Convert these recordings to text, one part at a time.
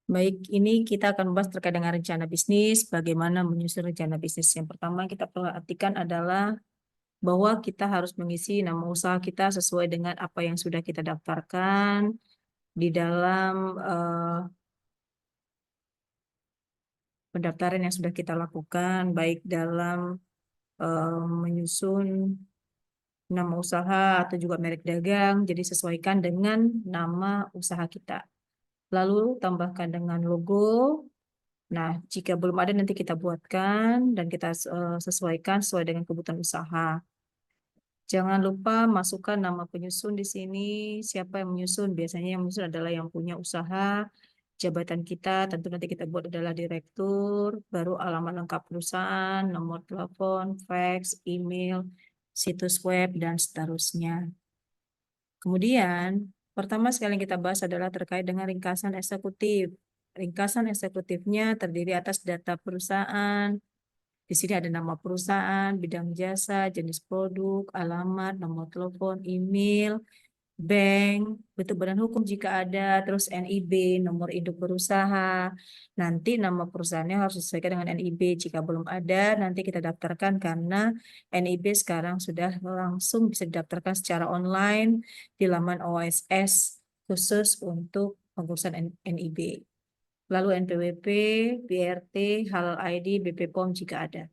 Baik, ini kita akan membahas terkait dengan rencana bisnis, bagaimana menyusun rencana bisnis. Yang pertama kita perhatikan adalah bahwa kita harus mengisi nama usaha kita sesuai dengan apa yang sudah kita daftarkan di dalam pendaftaran yang sudah kita lakukan, baik dalam menyusun nama usaha atau juga merek dagang. Jadi sesuaikan dengan nama usaha kita. Lalu tambahkan dengan logo. Nah, jika belum ada nanti kita buatkan dan kita sesuaikan sesuai dengan kebutuhan usaha. Jangan lupa masukkan nama penyusun di sini. Siapa yang menyusun? Biasanya yang menyusun adalah yang punya usaha. Jabatan kita tentu nanti kita buat adalah direktur, baru alamat lengkap perusahaan, nomor telepon, fax, email, situs web, dan seterusnya. Kemudian, pertama sekali yang kita bahas adalah terkait dengan ringkasan eksekutif. Ringkasan eksekutifnya terdiri atas data perusahaan. Di sini ada nama perusahaan, bidang jasa, jenis produk, alamat, nomor telepon, email, bank, bentuk badan hukum jika ada, terus NIB, nomor induk berusaha. Nanti nama perusahaannya harus disesuaikan dengan NIB. Jika belum ada, nanti kita daftarkan karena NIB sekarang sudah langsung bisa didaftarkan secara online di laman OSS khusus untuk pengurusan NIB. Lalu NPWP, BRT, Halal ID, BP POM jika ada.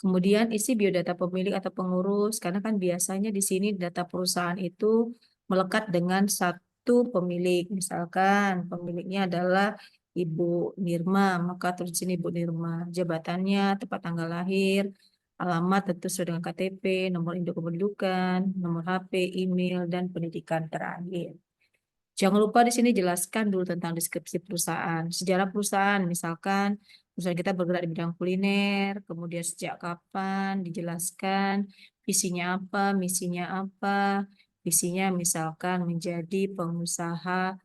Kemudian isi biodata pemilik atau pengurus, karena kan biasanya di sini data perusahaan itu melekat dengan satu pemilik. Misalkan pemiliknya adalah Ibu Nirma, maka terus di sini Ibu Nirma. Jabatannya, tempat tanggal lahir, alamat tentu sesuai dengan KTP, nomor induk kependudukan, nomor HP, email, dan pendidikan terakhir. Jangan lupa di sini jelaskan dulu tentang deskripsi perusahaan, sejarah perusahaan, misalkan perusahaan kita bergerak di bidang kuliner, kemudian sejak kapan, dijelaskan visinya apa, misinya apa, visinya misalkan menjadi pengusaha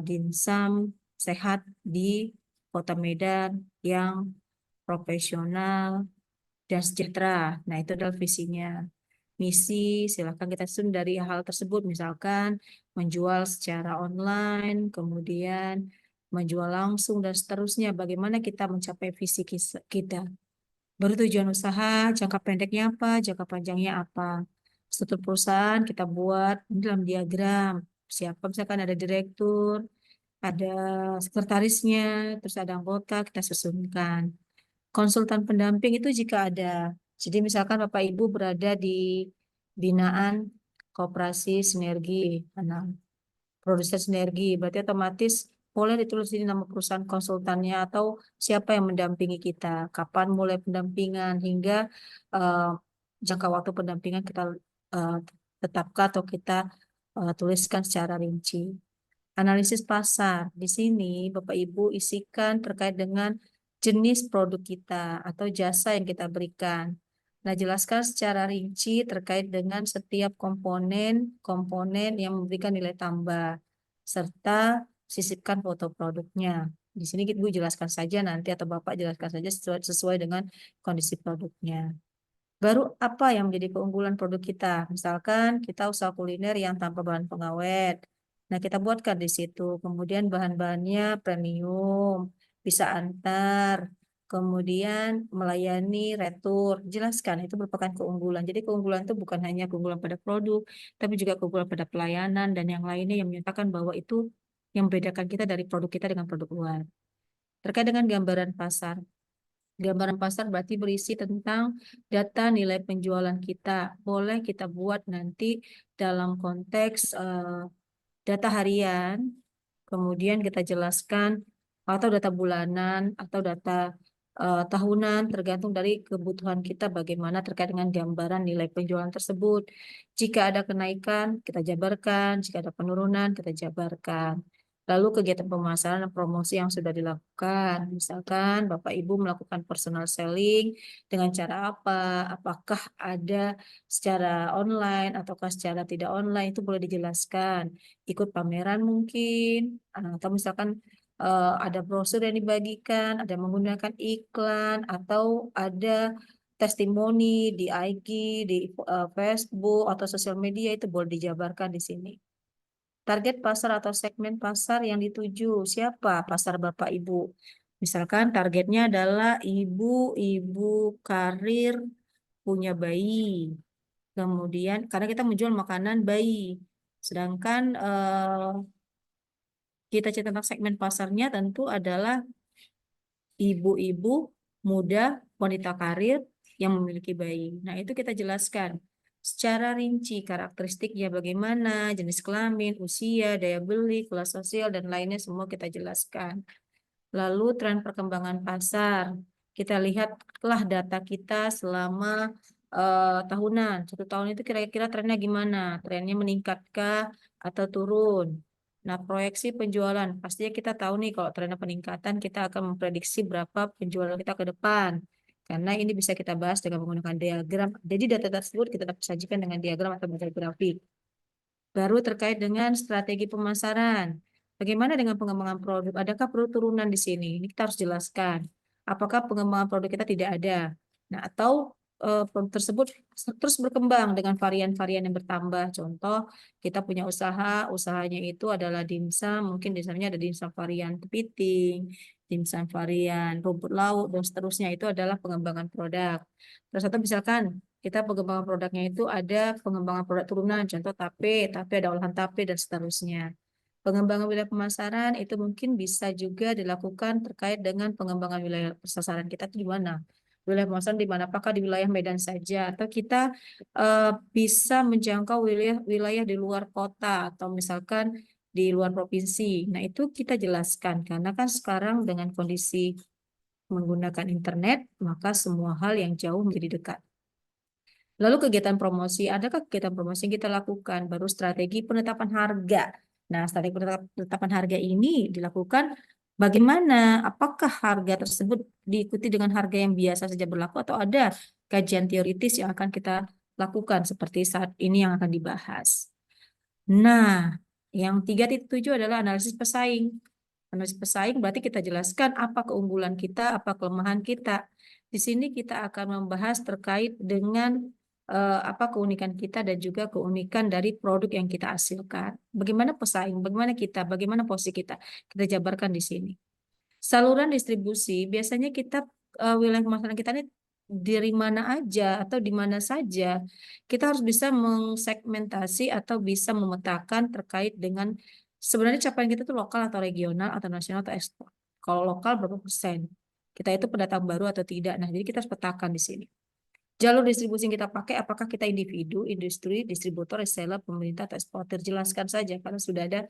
dimsum sehat di Kota Medan yang profesional dan sejahtera. Nah, itu adalah visinya. Misi, silakan kita susun dari hal tersebut, misalkan menjual secara online, kemudian menjual langsung, dan seterusnya. Bagaimana kita mencapai visi kita. Baru tujuan usaha, jangka pendeknya apa, jangka panjangnya apa. Struktur perusahaan kita buat dalam diagram. Siapa, misalkan ada direktur, ada sekretarisnya, terus ada anggota, kita susunkan. Konsultan pendamping itu jika ada. Jadi misalkan Bapak Ibu berada di binaan Koperasi Sinergi, nah, produsen sinergi, berarti otomatis boleh ditulis di nama perusahaan konsultannya atau siapa yang mendampingi kita, kapan mulai pendampingan hingga eh, jangka waktu pendampingan kita eh, tetapkan atau kita tuliskan secara rinci. Analisis pasar. Di sini Bapak Ibu isikan terkait dengan jenis produk kita atau jasa yang kita berikan. Nah, jelaskan secara rinci terkait dengan setiap komponen yang memberikan nilai tambah, serta sisipkan foto produknya. Di sini Ibu jelaskan saja nanti atau Bapak jelaskan saja sesuai dengan kondisi produknya. Baru apa yang menjadi keunggulan produk kita? Misalkan kita usaha kuliner yang tanpa bahan pengawet. Nah, kita buatkan di situ. Kemudian bahan-bahannya premium, bisa antar, kemudian melayani retur. Jelaskan itu merupakan keunggulan. Jadi keunggulan itu bukan hanya keunggulan pada produk, tapi juga keunggulan pada pelayanan dan yang lainnya yang menyatakan bahwa itu yang membedakan kita dari produk kita dengan produk luar. Terkait dengan gambaran pasar. Gambaran pasar berarti berisi tentang data nilai penjualan kita. Boleh kita buat nanti dalam konteks data harian, kemudian kita jelaskan atau data bulanan atau data tahunan tergantung dari kebutuhan kita bagaimana terkait dengan gambaran nilai penjualan tersebut. Jika ada kenaikan, kita jabarkan. Jika ada penurunan, kita jabarkan. Lalu kegiatan pemasaran dan promosi yang sudah dilakukan. Misalkan Bapak Ibu melakukan personal selling dengan cara apa? Apakah ada secara online ataukah secara tidak online, itu boleh dijelaskan. Ikut pameran mungkin, atau misalkan ada brosur yang dibagikan, ada menggunakan iklan, atau ada testimoni di IG, di Facebook, atau sosial media, itu boleh dijabarkan di sini. Target pasar atau segmen pasar yang dituju. Siapa pasar Bapak Ibu? Misalkan targetnya adalah ibu-ibu karir punya bayi. Kemudian karena kita menjual makanan bayi. Sedangkan kita cita tentang segmen pasarnya tentu adalah ibu-ibu muda, wanita karir yang memiliki bayi. Nah, itu kita jelaskan secara rinci karakteristiknya bagaimana, jenis kelamin, usia, daya beli, kelas sosial, dan lainnya semua kita jelaskan. Lalu tren perkembangan pasar. Kita lihatlah data kita selama tahunan. 1 tahun itu kira-kira trennya gimana? Trennya meningkatkah atau turun? Nah, proyeksi penjualan. Pastinya kita tahu nih kalau trennya peningkatan, kita akan memprediksi berapa penjualan kita ke depan. Karena ini bisa kita bahas dengan menggunakan diagram. Jadi data tersebut kita dapat sajikan dengan diagram atau model grafik. Baru terkait dengan strategi pemasaran. Bagaimana dengan pengembangan produk? Adakah perlu turunan di sini? Ini kita harus jelaskan. Apakah pengembangan produk kita tidak ada? Nah, atau produk tersebut terus berkembang dengan varian-varian yang bertambah. Contoh, kita punya usaha, usahanya itu adalah dimsum, mungkin dimsumnya ada dimsum varian kepiting, dimsum varian rumput laut, dan seterusnya. Itu adalah pengembangan produk. Terus atau misalkan kita pengembangan produknya itu ada pengembangan produk turunan, contoh tape ada olahan tape dan seterusnya. Pengembangan wilayah pemasaran itu mungkin bisa juga dilakukan terkait dengan pengembangan wilayah sasaran kita itu di mana. Wilayah pemasaran di mana? Apakah di wilayah Medan saja atau kita bisa menjangkau wilayah di luar kota atau misalkan di luar provinsi. Nah, itu kita jelaskan karena kan sekarang dengan kondisi menggunakan internet, maka semua hal yang jauh menjadi dekat. Lalu kegiatan promosi, adakah kegiatan promosi yang kita lakukan? Baru strategi penetapan harga. Nah, strategi penetapan harga ini dilakukan bagaimana? Apakah harga tersebut diikuti dengan harga yang biasa saja berlaku atau ada kajian teoritis yang akan kita lakukan seperti saat ini yang akan dibahas. Nah, yang 3.7 adalah analisis pesaing. Analisis pesaing berarti kita jelaskan apa keunggulan kita, apa kelemahan kita. Di sini kita akan membahas terkait dengan apa keunikan kita dan juga keunikan dari produk yang kita hasilkan. Bagaimana pesaing, bagaimana kita, bagaimana posisi kita. Kita jabarkan di sini. Saluran distribusi, biasanya kita wilayah pemasaran kita ini dari mana aja atau di mana saja. Kita harus bisa mengsegmentasi atau bisa memetakan terkait dengan sebenarnya capaian kita itu lokal atau regional atau nasional atau ekspor. Kalau lokal berapa persen? Kita itu pendatang baru atau tidak. Nah, jadi kita harus petakan di sini. Jalur distribusi yang kita pakai, apakah kita individu, industri, distributor, reseller, pemerintah, atau eksportir? Jelaskan saja, karena sudah ada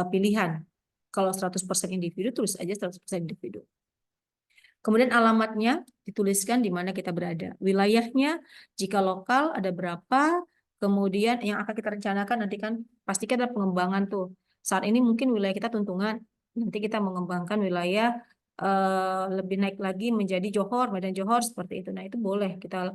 pilihan. Kalau 100% individu, tulis aja 100% individu. Kemudian alamatnya dituliskan di mana kita berada. Wilayahnya, jika lokal ada berapa, kemudian yang akan kita rencanakan nanti kan pastikan ada pengembangan tuh. Saat ini mungkin wilayah kita Tuntungan, nanti kita mengembangkan wilayah lebih naik lagi menjadi Johor, Medan Johor seperti itu. Nah, itu boleh kita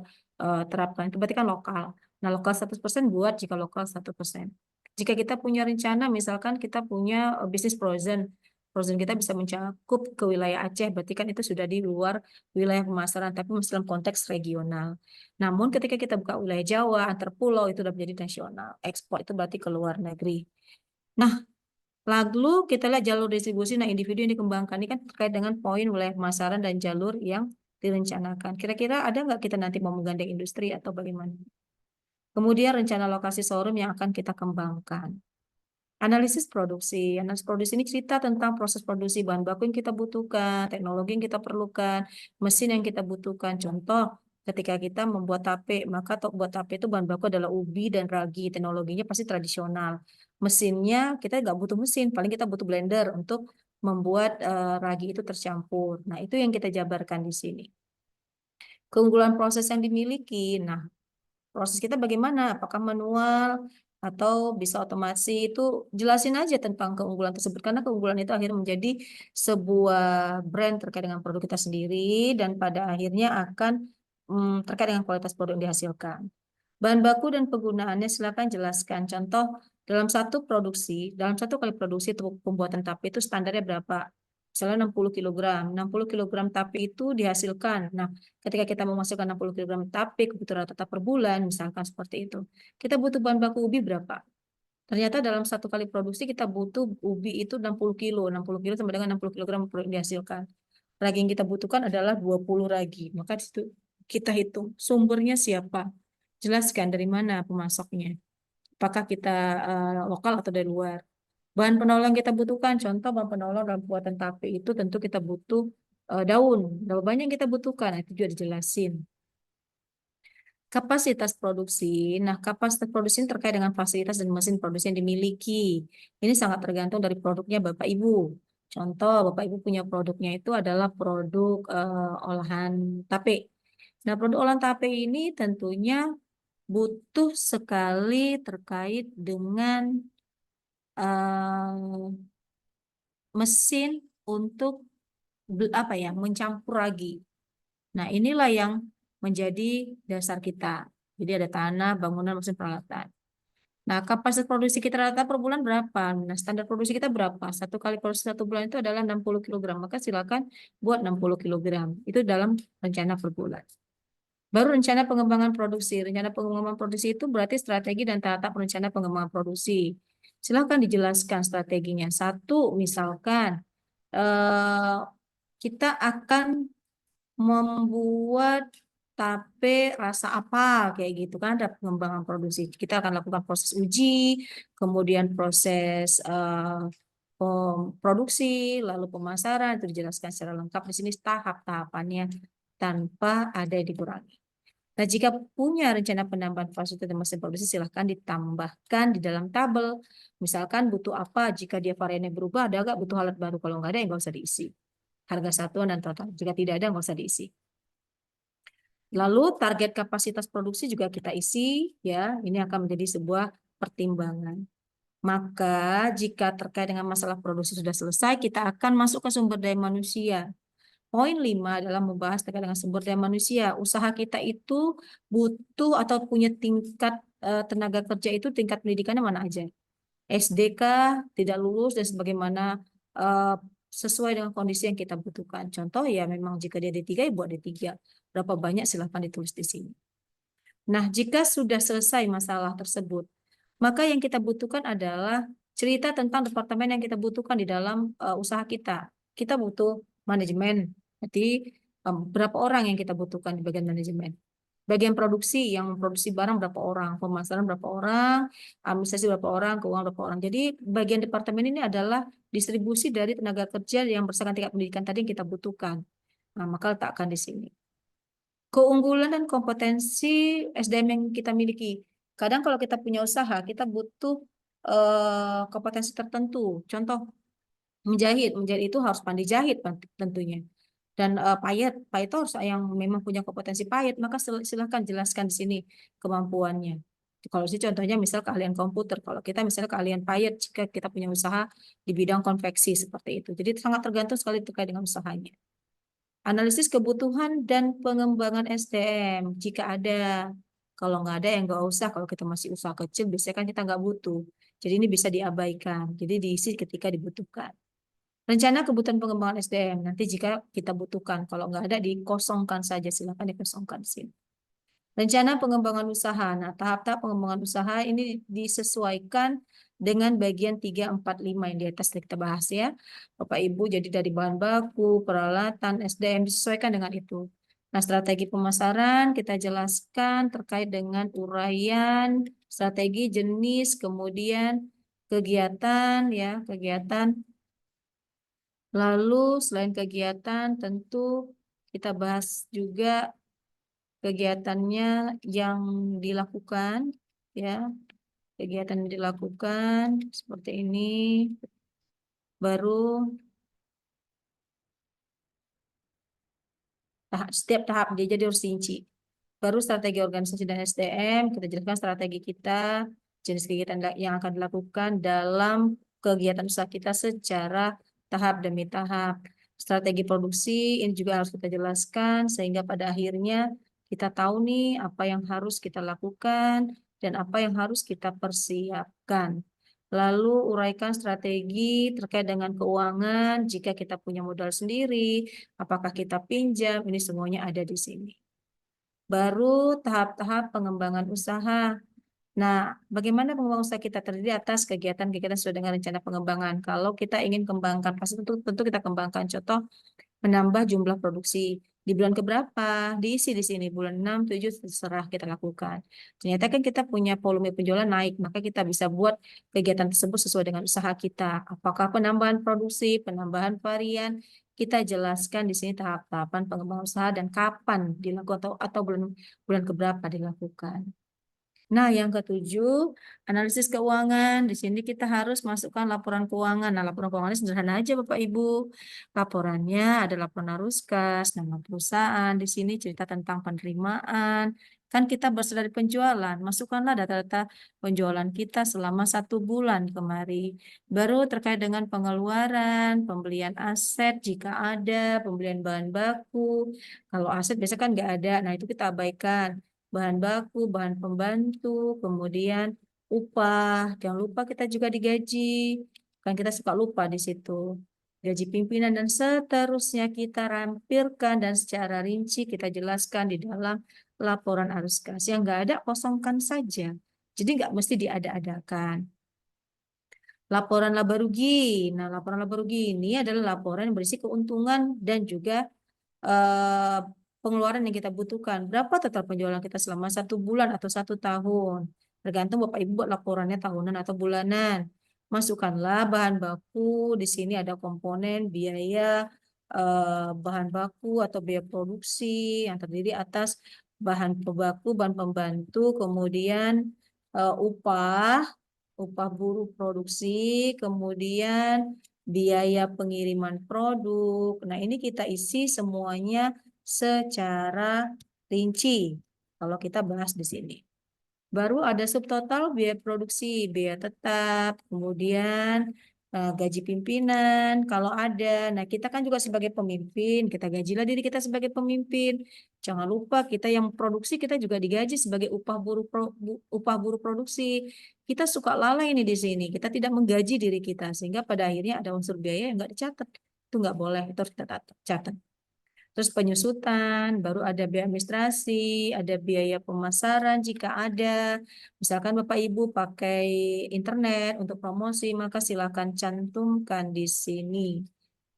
terapkan. Itu berarti kan lokal. Nah, lokal 100% buat jika lokal 100%. Jika kita punya rencana, misalkan kita punya bisnis frozen, frozen kita bisa mencakup ke wilayah Aceh, berarti kan itu sudah di luar wilayah pemasaran, tapi masih dalam konteks regional. Namun ketika kita buka wilayah Jawa, antar pulau, itu sudah menjadi nasional. Ekspor itu berarti ke luar negeri. Nah, lalu kita lihat jalur distribusi, nah individu yang dikembangkan ini kan terkait dengan poin wilayah pemasaran dan jalur yang direncanakan. Kira-kira ada nggak kita nanti mau menggandeng industri atau bagaimana? Kemudian rencana lokasi showroom yang akan kita kembangkan. Analisis produksi. Analisis produksi ini cerita tentang proses produksi bahan baku yang kita butuhkan, teknologi yang kita perlukan, mesin yang kita butuhkan. Contoh, ketika kita membuat tape, maka untuk buat tape itu bahan baku adalah ubi dan ragi. Teknologinya pasti tradisional. Mesinnya kita nggak butuh mesin, paling kita butuh blender untuk membuat ragi itu tercampur. Nah, itu yang kita jabarkan di sini. Keunggulan proses yang dimiliki. Nah, proses kita bagaimana? Apakah manual atau bisa otomasi? Itu jelasin aja tentang keunggulan tersebut karena keunggulan itu akhirnya menjadi sebuah brand terkait dengan produk kita sendiri dan pada akhirnya akan terkait dengan kualitas produk yang dihasilkan. Bahan baku dan penggunaannya silakan jelaskan. Contoh dalam dalam satu kali produksi untuk pembuatan tape itu standarnya berapa? Misalnya 60 kilogram. 60 kilogram tape itu dihasilkan. Nah, ketika kita memasukkan 60 kilogram tape kebutuhan tetap per bulan, misalkan seperti itu. Kita butuh bahan baku ubi berapa? Ternyata dalam satu kali produksi kita butuh ubi itu 60 kilo. 60 kilo sama dengan 60 kilogram produk dihasilkan. Ragi yang kita butuhkan adalah 20 ragi. Maka di situ kita hitung sumbernya siapa. Jelaskan dari mana pemasoknya. Apakah kita lokal atau dari luar. Bahan penolong yang kita butuhkan, contoh bahan penolong dalam pembuatan tape itu tentu kita butuh daun. Berapa banyak yang kita butuhkan, itu juga dijelasin. Kapasitas produksi. Nah, kapasitas produksi ini terkait dengan fasilitas dan mesin produksi yang dimiliki. Ini sangat tergantung dari produknya Bapak Ibu. Contoh, Bapak Ibu punya produknya itu adalah produk olahan tape. Nah, produk olahan tape ini tentunya butuh sekali terkait dengan eh, mesin untuk apa ya, mencampur ragi. Nah, inilah yang menjadi dasar kita. Jadi ada tanah, bangunan, mesin peralatan. Nah, kapasitas produksi kita rata per bulan berapa? Nah, standar produksi kita berapa? Satu kali produksi satu bulan itu adalah 60 kilogram. Maka silakan buat 60 kilogram. Itu dalam rencana per bulan. Baru rencana pengembangan produksi. Rencana pengembangan produksi itu berarti strategi dan tahap rencana pengembangan produksi. Silakan dijelaskan strateginya. Satu, misalkan eh, kita akan membuat tape rasa apa kayak gitu kan, ada pengembangan produksi. Kita akan lakukan proses uji, kemudian proses produksi, lalu pemasaran itu dijelaskan secara lengkap di sini tahap-tahapannya tanpa ada yang dikurangi. Nah, jika punya rencana penambahan fasilitas dan mesin produksi, silahkan ditambahkan di dalam tabel. Misalkan butuh apa, jika dia variannya berubah, ada nggak butuh alat baru. Kalau nggak ada, ya nggak usah diisi. Harga satuan dan total. Jika tidak ada, nggak usah diisi. Lalu target kapasitas produksi juga kita isi, ya. Ini akan menjadi sebuah pertimbangan. Maka jika terkait dengan masalah produksi sudah selesai, kita akan masuk ke sumber daya manusia. Poin 5 adalah membahas terkait dengan sumber daya manusia. Usaha kita itu butuh atau punya tingkat tenaga kerja itu tingkat pendidikannya mana aja. SDK, tidak lulus, dan sebagaimana eh, sesuai dengan kondisi yang kita butuhkan. Contoh ya memang jika dia D3 ya buat D3. Berapa banyak silahkan ditulis di sini. Nah, jika sudah selesai masalah tersebut, maka yang kita butuhkan adalah cerita tentang departemen yang kita butuhkan di dalam usaha kita. Kita butuh manajemen. Jadi berapa orang yang kita butuhkan di bagian manajemen. Bagian produksi, yang produksi barang berapa orang, pemasaran berapa orang, administrasi berapa orang, keuangan berapa orang. Jadi bagian departemen ini adalah distribusi dari tenaga kerja yang berdasarkan tingkat pendidikan tadi yang kita butuhkan. Nah, maka letakkan di sini. Keunggulan dan kompetensi SDM yang kita miliki. Kadang kalau kita punya usaha, kita butuh kompetensi tertentu. Contoh, menjahit. Menjahit itu harus pandai jahit tentunya. Dan payet. Payet itu harus yang memang punya kompetensi payet. Maka silahkan jelaskan di sini kemampuannya. Kalau sih contohnya misal keahlian komputer. Kalau kita misalnya keahlian payet, jika kita punya usaha di bidang konveksi seperti itu. Jadi sangat tergantung sekali terkait dengan usahanya. Analisis kebutuhan dan pengembangan SDM jika ada. Kalau nggak ada ya nggak usah. Kalau kita masih usaha kecil, biasanya kan kita nggak butuh. Jadi ini bisa diabaikan. Jadi diisi ketika dibutuhkan. Rencana kebutuhan pengembangan SDM nanti jika kita butuhkan. Kalau nggak ada dikosongkan saja. Silakan dikosongkan di sini. Rencana pengembangan usaha. Nah, tahap-tahap pengembangan usaha ini disesuaikan dengan bagian 3, 4, 5 yang di atas kita bahas ya. Bapak Ibu, jadi dari bahan baku, peralatan, SDM disesuaikan dengan itu. Nah, strategi pemasaran kita jelaskan terkait dengan uraian, strategi, jenis, kemudian kegiatan ya, kegiatan. Lalu selain kegiatan tentu kita bahas juga kegiatannya yang dilakukan ya, kegiatan yang dilakukan seperti ini. Baru setiap tahap dia jadi harus rinci. Baru strategi organisasi dan SDM, kita jelaskan strategi kita, jenis kegiatan yang akan dilakukan dalam kegiatan usaha kita secara tahap demi tahap. Strategi produksi ini juga harus kita jelaskan sehingga pada akhirnya kita tahu nih apa yang harus kita lakukan dan apa yang harus kita persiapkan. Lalu uraikan strategi terkait dengan keuangan jika kita punya modal sendiri, apakah kita pinjam, ini semuanya ada di sini. Baru tahap-tahap pengembangan usaha. Nah, bagaimana pengembangan usaha kita terdiri atas kegiatan-kegiatan sesuai dengan rencana pengembangan. Kalau kita ingin kembangkan, pasti tentu kita kembangkan. Contoh, menambah jumlah produksi. Di bulan keberapa? Diisi di sini. Bulan 6, 7, terserah kita lakukan. Ternyata kan kita punya volume penjualan naik, maka kita bisa buat kegiatan tersebut sesuai dengan usaha kita. Apakah penambahan produksi, penambahan varian, kita jelaskan di sini tahap-tahapan pengembangan usaha dan kapan dilakukan atau bulan bulan keberapa dilakukan. Nah, yang ketujuh, analisis keuangan. Di sini kita harus masukkan laporan keuangan. Nah, laporan keuangannya sederhana aja, Bapak Ibu. Laporannya ada laporan arus kas, nama perusahaan. Di sini cerita tentang penerimaan. Kan kita berasal dari penjualan. Masukkanlah data-data penjualan kita selama 1 bulan kemari. Baru terkait dengan pengeluaran, pembelian aset jika ada, pembelian bahan baku. Kalau aset biasanya kan nggak ada. Nah, itu kita abaikan bahan baku, bahan pembantu, kemudian upah. Jangan lupa kita juga digaji. Kan kita suka lupa di situ. Gaji pimpinan dan seterusnya kita rampirkan dan secara rinci kita jelaskan di dalam laporan arus kas. Yang nggak ada, kosongkan saja. Jadi nggak mesti diada-adakan. Laporan laba rugi. Nah, laporan laba rugi ini adalah laporan yang berisi keuntungan dan juga eh, pengeluaran yang kita butuhkan. Berapa total penjualan kita selama 1 bulan atau 1 tahun. Tergantung Bapak Ibu buat laporannya tahunan atau bulanan. Masukkanlah bahan baku. Di sini ada komponen biaya bahan baku atau biaya produksi yang terdiri atas bahan baku, bahan pembantu, kemudian upah, upah buruh produksi, kemudian biaya pengiriman produk. Nah, ini kita isi semuanya secara rinci kalau kita bahas di sini. Baru ada subtotal biaya produksi, biaya tetap, kemudian gaji pimpinan kalau ada. Nah, kita kan juga sebagai pemimpin, kita gajilah diri kita sebagai pemimpin. Jangan lupa kita yang produksi kita juga digaji sebagai upah buruh produksi. Kita suka lalai ini di sini. Kita tidak menggaji diri kita sehingga pada akhirnya ada unsur biaya yang nggak dicatat. Itu nggak boleh, itu harus kita catat. Terus penyusutan, baru ada biaya administrasi, ada biaya pemasaran jika ada. Misalkan Bapak Ibu pakai internet untuk promosi, maka silakan cantumkan di sini.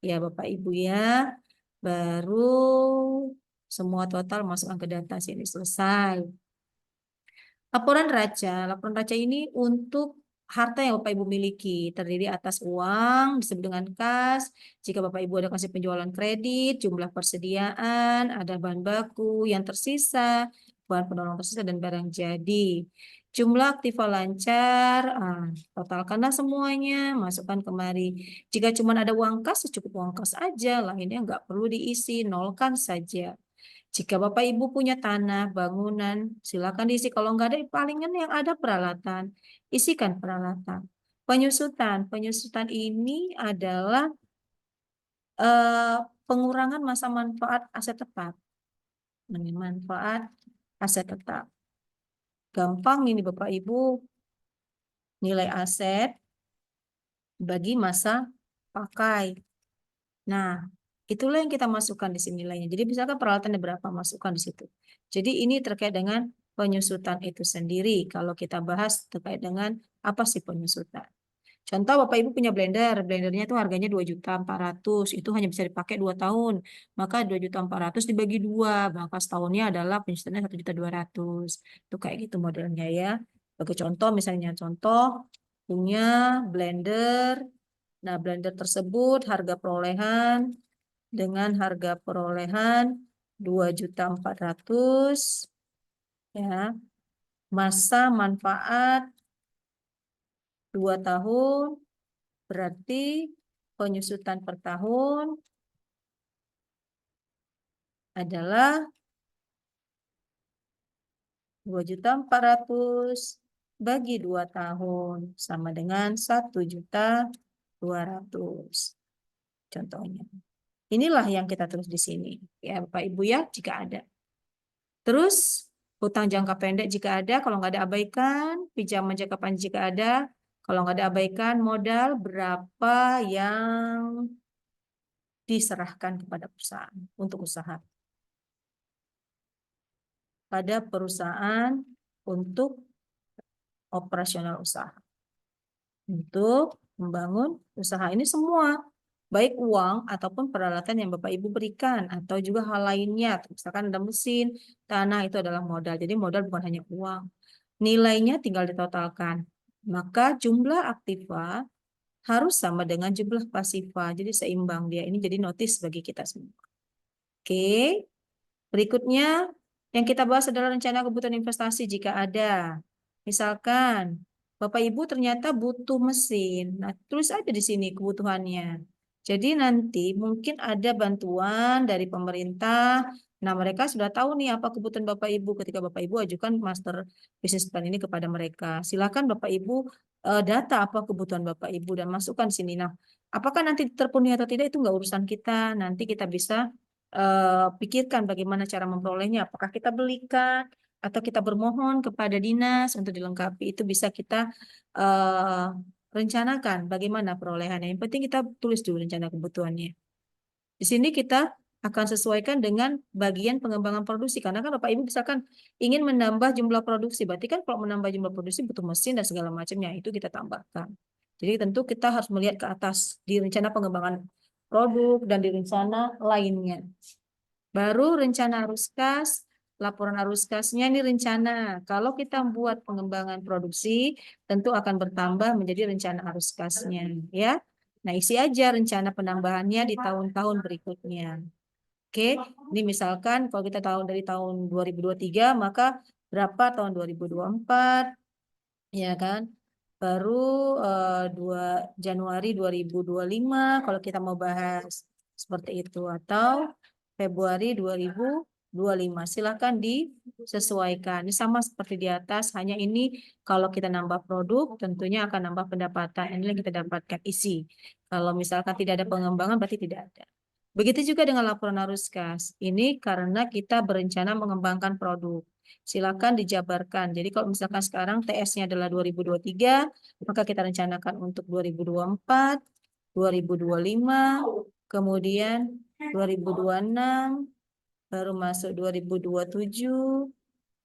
Ya Bapak Ibu ya. Baru semua total masukkan ke data sini selesai. Laporan raca ini untuk harta yang Bapak Ibu miliki, terdiri atas uang disebut dengan kas. Jika Bapak Ibu ada kasih penjualan kredit, jumlah persediaan, ada bahan baku yang tersisa, bahan penolong tersisa dan barang jadi. Jumlah aktiva lancar, totalkanlah semuanya, masukkan kemari. Jika cuma ada uang kas, cukup uang kas aja, lainnya nggak perlu diisi, nolkan saja. Jika Bapak Ibu punya tanah, bangunan, silakan diisi. Kalau nggak ada, palingan yang ada peralatan. Isikan peralatan. Penyusutan ini adalah eh, pengurangan masa manfaat aset tetap. Manfaat aset tetap. Gampang ini Bapak Ibu, nilai aset bagi masa pakai. Nah, itulah yang kita masukkan di sini nilainya. Jadi misalkan peralatannya berapa, masukkan di situ. Jadi ini terkait dengan penyusutan itu sendiri. Kalau kita bahas terkait dengan apa sih penyusutan. Contoh Bapak Ibu punya blender, blendernya itu harganya 2.400.000, itu hanya bisa dipakai 2 tahun. Maka 2.400.000 dibagi 2, maka setahunnya adalah penyusutannya 1.200.000. Itu kayak gitu modelnya ya. Bagi contoh misalnya contoh punya blender. Nah, blender tersebut harga perolehan dengan harga perolehan 2.400.000 ya. Masa manfaat 2 tahun, berarti penyusutan per tahun adalah 2.400.000 bagi 2 tahun sama dengan 1.200.000. Contohnya. Inilah yang kita tulis di sini. Ya, Bapak Ibu ya, jika ada. Terus hutang jangka pendek jika ada, kalau nggak ada abaikan, pinjaman jangka panjang jika ada, kalau nggak ada abaikan, modal berapa yang diserahkan kepada perusahaan untuk usaha. Pada perusahaan untuk operasional usaha. Untuk membangun usaha ini semua, baik uang ataupun peralatan yang Bapak Ibu berikan, atau juga hal lainnya. Misalkan ada mesin, tanah, itu adalah modal. Jadi modal bukan hanya uang. Nilainya tinggal ditotalkan. Maka jumlah aktiva harus sama dengan jumlah pasifa. Jadi seimbang dia. Ini jadi notis bagi kita semua. Oke. Berikutnya yang kita bahas adalah rencana kebutuhan investasi jika ada. Misalkan Bapak Ibu ternyata butuh mesin. Nah, tulis aja di sini kebutuhannya. Jadi nanti mungkin ada bantuan dari pemerintah. Nah, mereka sudah tahu nih apa kebutuhan Bapak Ibu ketika Bapak Ibu ajukan master business plan ini kepada mereka. Silakan Bapak Ibu data apa kebutuhan Bapak Ibu dan masukkan di sini. Nah, apakah nanti terpenuhi atau tidak itu nggak urusan kita. Nanti kita bisa pikirkan bagaimana cara memperolehnya. Apakah kita belikan atau kita bermohon kepada dinas untuk dilengkapi. Itu bisa kita eh, rencanakan bagaimana perolehannya. Yang penting kita tulis dulu rencana kebutuhannya. Di sini kita akan sesuaikan dengan bagian pengembangan produksi. Karena kan Bapak Ibu misalkan ingin menambah jumlah produksi. Berarti kan kalau menambah jumlah produksi butuh mesin dan segala macamnya. Itu kita tambahkan. Jadi tentu kita harus melihat ke atas di rencana pengembangan produk dan di rencana lainnya. Baru rencana arus kas, laporan arus kasnya ini rencana. Kalau kita buat pengembangan produksi, tentu akan bertambah menjadi rencana arus kasnya, ya. Nah, isi aja rencana penambahannya di tahun-tahun berikutnya. Oke, ini misalkan kalau kita dari tahun 2023, maka berapa tahun 2024, ya kan? Baru 2 Januari 2025 kalau kita mau bahas seperti itu, atau Februari 2025. Silahkan disesuaikan. Ini sama seperti di atas, hanya ini kalau kita nambah produk tentunya akan nambah pendapatan. Ini yang kita dapatkan isi. Kalau misalkan tidak ada pengembangan berarti tidak ada. Begitu juga dengan laporan arus kas. Ini karena kita berencana mengembangkan produk. Silakan dijabarkan. Jadi kalau misalkan sekarang TS-nya adalah 2023, maka kita rencanakan untuk 2024, 2025, kemudian 2026, baru masuk 2027,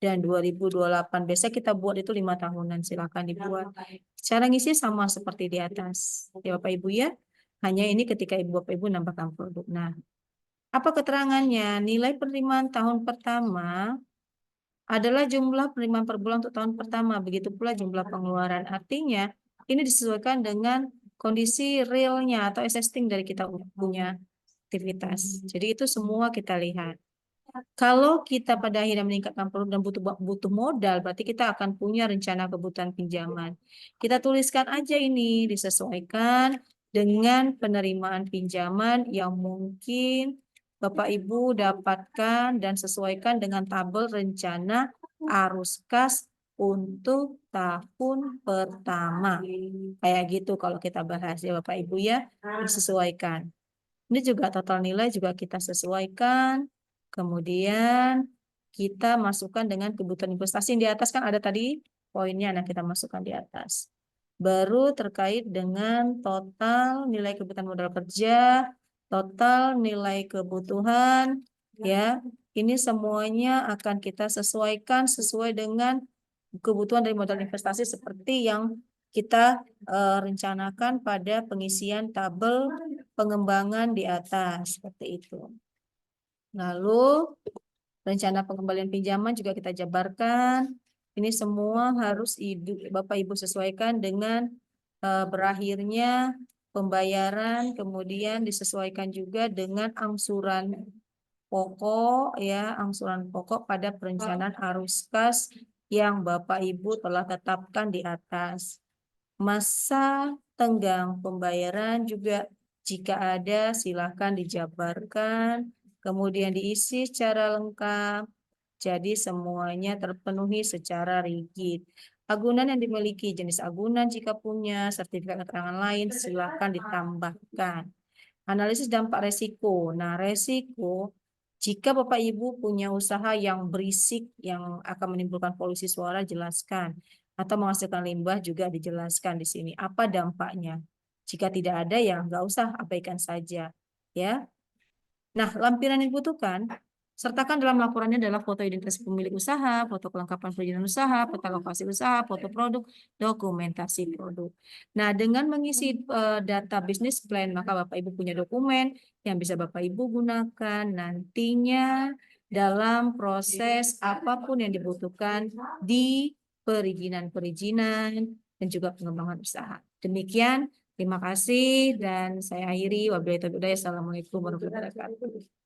dan 2028. Biasanya kita buat itu 5 tahunan. Silakan dibuat. Cara ngisi sama seperti di atas. Ya Bapak Ibu ya. Hanya ini ketika Ibu Bapak Ibu nambahkan produk. Nah, apa keterangannya? Nilai penerimaan tahun pertama adalah jumlah penerimaan per bulan untuk tahun pertama. Begitu pula jumlah pengeluaran. Artinya, ini disesuaikan dengan kondisi realnya atau existing dari kita punya aktivitas. Jadi itu semua kita lihat. Kalau kita pada akhirnya meningkatkan produk dan butuh modal, berarti kita akan punya rencana kebutuhan pinjaman. Kita tuliskan aja ini, disesuaikan dengan penerimaan pinjaman yang mungkin Bapak Ibu dapatkan dan sesuaikan dengan tabel rencana arus kas untuk tahun pertama. Kayak gitu kalau kita bahas ya Bapak Ibu ya, disesuaikan. Ini juga total nilai juga kita sesuaikan. Kemudian kita masukkan dengan kebutuhan investasi. Yang di atas kan ada tadi poinnya, nah kita masukkan di atas. Baru terkait dengan total nilai kebutuhan modal kerja, total nilai kebutuhan, ya. Ini semuanya akan kita sesuaikan sesuai dengan kebutuhan dari modal investasi seperti yang kita rencanakan pada pengisian tabel pengembangan di atas seperti itu. Lalu rencana pengembalian pinjaman juga kita jabarkan. Ini semua harus Bapak Ibu sesuaikan dengan berakhirnya pembayaran, kemudian disesuaikan juga dengan angsuran pokok ya, angsuran pokok pada perencanaan arus kas yang Bapak Ibu telah tetapkan di atas. Masa tenggang pembayaran juga jika ada silakan dijabarkan, kemudian diisi secara lengkap. Jadi semuanya terpenuhi secara rigid. Agunan yang dimiliki, jenis agunan jika punya, sertifikat keterangan lain silakan ditambahkan. Analisis dampak resiko. Nah, resiko jika Bapak Ibu punya usaha yang berisik, yang akan menimbulkan polusi suara, jelaskan. Atau menghasilkan limbah juga dijelaskan di sini. Apa dampaknya? Jika tidak ada, ya nggak usah, abaikan saja. Ya. Nah, lampiran yang dibutuhkan, Sertakan dalam laporannya adalah foto identitas pemilik usaha, foto kelengkapan perizinan usaha, peta lokasi usaha, foto produk, dokumentasi produk. Nah, dengan mengisi data business plan, maka Bapak Ibu punya dokumen yang bisa Bapak Ibu gunakan nantinya dalam proses apapun yang dibutuhkan di perizinan-perizinan dan juga pengembangan usaha. Demikian, terima kasih dan saya akhiri. Wabillahi taufiq hidayah. Assalamualaikum warahmatullahi wabarakatuh.